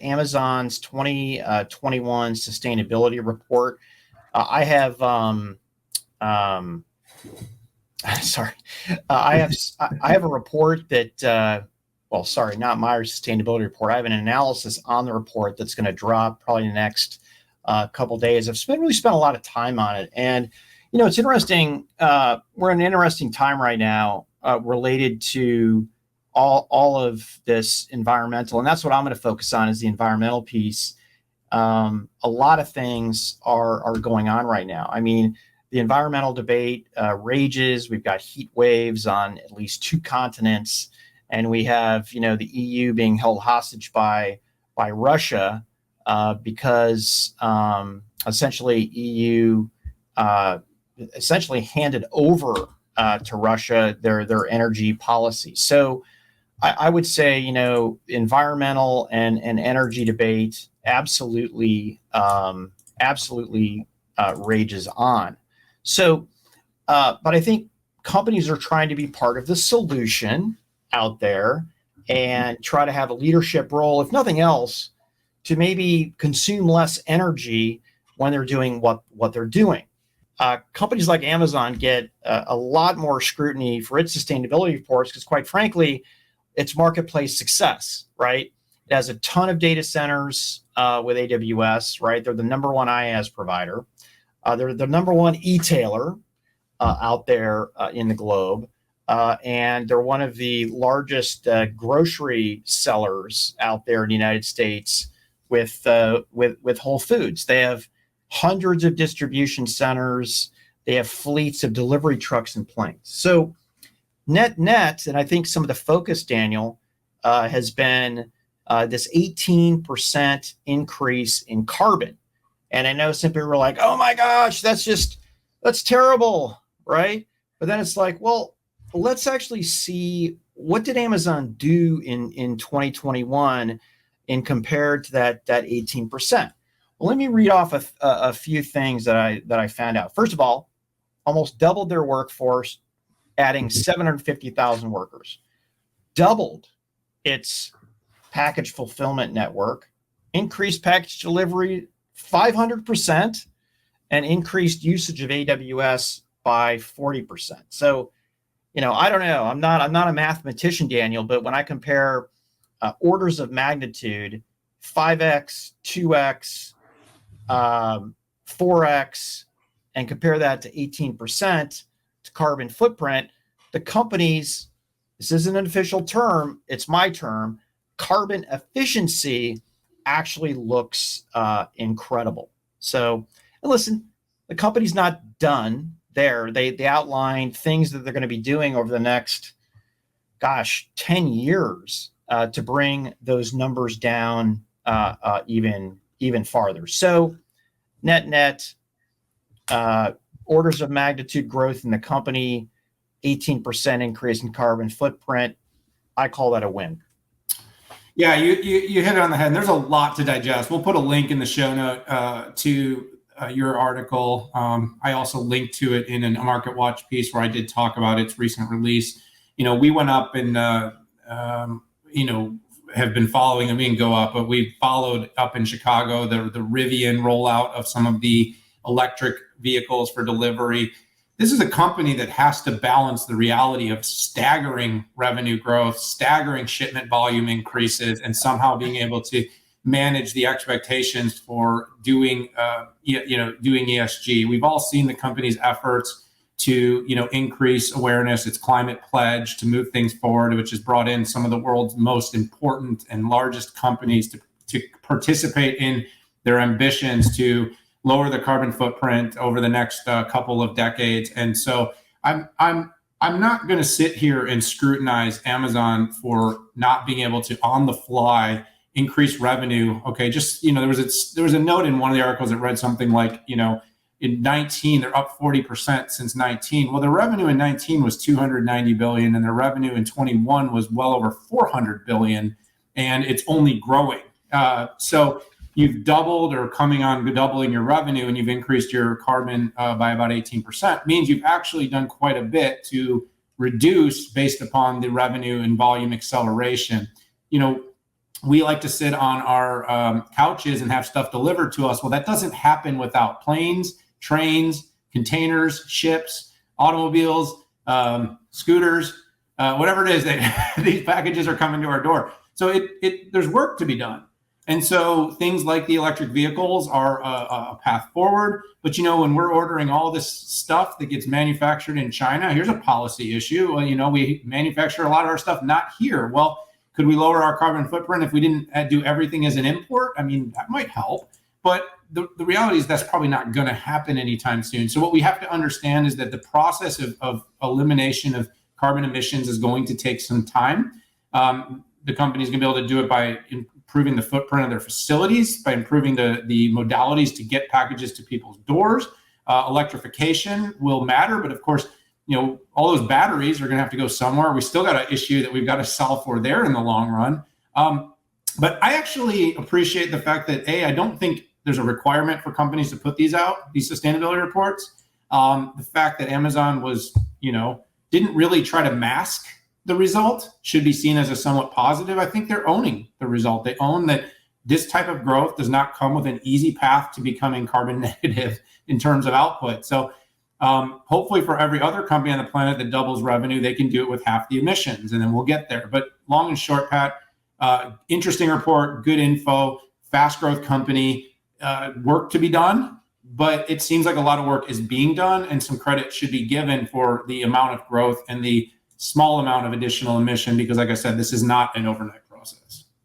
Amazon's 2021 sustainability report. I have sorry, I have a report that well, sorry, not my sustainability report. I have an analysis on the report that's going to drop probably in the next couple days. Really spent a lot of time on it, and it's interesting. We're in an interesting time right now related to all of this environmental, and that's what I'm going to focus on is the environmental piece. A lot of things are going on right now. I mean, the environmental debate rages. We've got heat waves on at least two continents, and we have the EU being held hostage by Russia because essentially EU essentially handed over to Russia their energy policy. So I would say environmental and energy debate absolutely rages on. So, but I think companies are trying to be part of the solution out there and try to have a leadership role, if nothing else, to maybe consume less energy when they're doing what they're doing. Companies like Amazon get a lot more scrutiny for its sustainability reports because, quite frankly, it's marketplace success, right? It has a ton of data centers with AWS, right? They're the number one IaaS provider. They're the number one e-tailer out there in the globe. And they're one of the largest grocery sellers out there in the United States with Whole Foods. They have hundreds of distribution centers. They have fleets of delivery trucks and planes. So net, and I think some of the focus, Daniel, has been this 18% increase in carbon. And I know some people were like, oh my gosh, that's terrible, right? But then it's like, well, let's actually see what did Amazon do in 2021 in compared to that 18%. Well, let me read off a few things that I found out. First of all, almost doubled their workforce, adding 750,000 workers. Doubled its package fulfillment network, increased package delivery 500%, and increased usage of AWS by 40%. So, I don't know. I'm not a mathematician, Daniel, but when I compare orders of magnitude, 5x, 2x, 4x, and compare that to 18% to carbon footprint, the companies, this isn't an official term, it's my term, carbon efficiency actually looks incredible. So, and listen, the company's not done there. They outlined things that they're going to be doing over the next, 10 years to bring those numbers down even farther. So, net, orders of magnitude growth in the company, 18% increase in carbon footprint. I call that a win. Yeah, you hit it on the head. And there's a lot to digest. We'll put a link in the show note to your article. I also linked to it in a Market Watch piece where I did talk about its recent release. We went up and, have been following them. We can go up, but we followed up in Chicago, the Rivian rollout of some of the electric vehicles for delivery. This is a company that has to balance the reality of staggering revenue growth, staggering shipment volume increases, and somehow being able to manage the expectations for doing ESG. We've all seen the company's efforts to increase awareness, its climate pledge to move things forward, which has brought in some of the world's most important and largest companies to participate in their ambitions to lower the carbon footprint over the next couple of decades. And so I'm not going to sit here and scrutinize Amazon for not being able to on the fly increase revenue. Okay, just there was a note in one of the articles that read something like in 19 they're up 40% since 19. Well, their revenue in 19 was 290 billion, and their revenue in 21 was well over 400 billion, and it's only growing. So you've doubled or coming on doubling your revenue, and you've increased your carbon by about 18%, means you've actually done quite a bit to reduce based upon the revenue and volume acceleration. we like to sit on our couches and have stuff delivered to us. Well, that doesn't happen without planes, trains, containers, ships, automobiles, scooters, whatever it is that these packages are coming to our door. So there's work to be done. And so things like the electric vehicles are a path forward. But, when we're ordering all this stuff that gets manufactured in China, here's a policy issue. Well, we manufacture a lot of our stuff not here. Well, could we lower our carbon footprint if we didn't do everything as an import? I mean, that might help. But the reality is that's probably not going to happen anytime soon. So what we have to understand is that the process of elimination of carbon emissions is going to take some time. The company is going to be able to do it by improving the footprint of their facilities, by improving the modalities to get packages to people's doors. Electrification will matter, but of course, all those batteries are going to have to go somewhere. We still got an issue that we've got to solve for there in the long run. But I actually appreciate the fact that, I don't think there's a requirement for companies to put these out, these sustainability reports. The fact that Amazon was, didn't really try to mask the result should be seen as a somewhat positive. I think they're owning the result. They own that this type of growth does not come with an easy path to becoming carbon negative in terms of output. So hopefully for every other company on the planet that doubles revenue, they can do it with half the emissions, and then we'll get there. But long and short, Pat, interesting report, good info, fast growth company, work to be done. But it seems like a lot of work is being done, and some credit should be given for the amount of growth and the small amount of additional emission, because like I said, this is not an overnight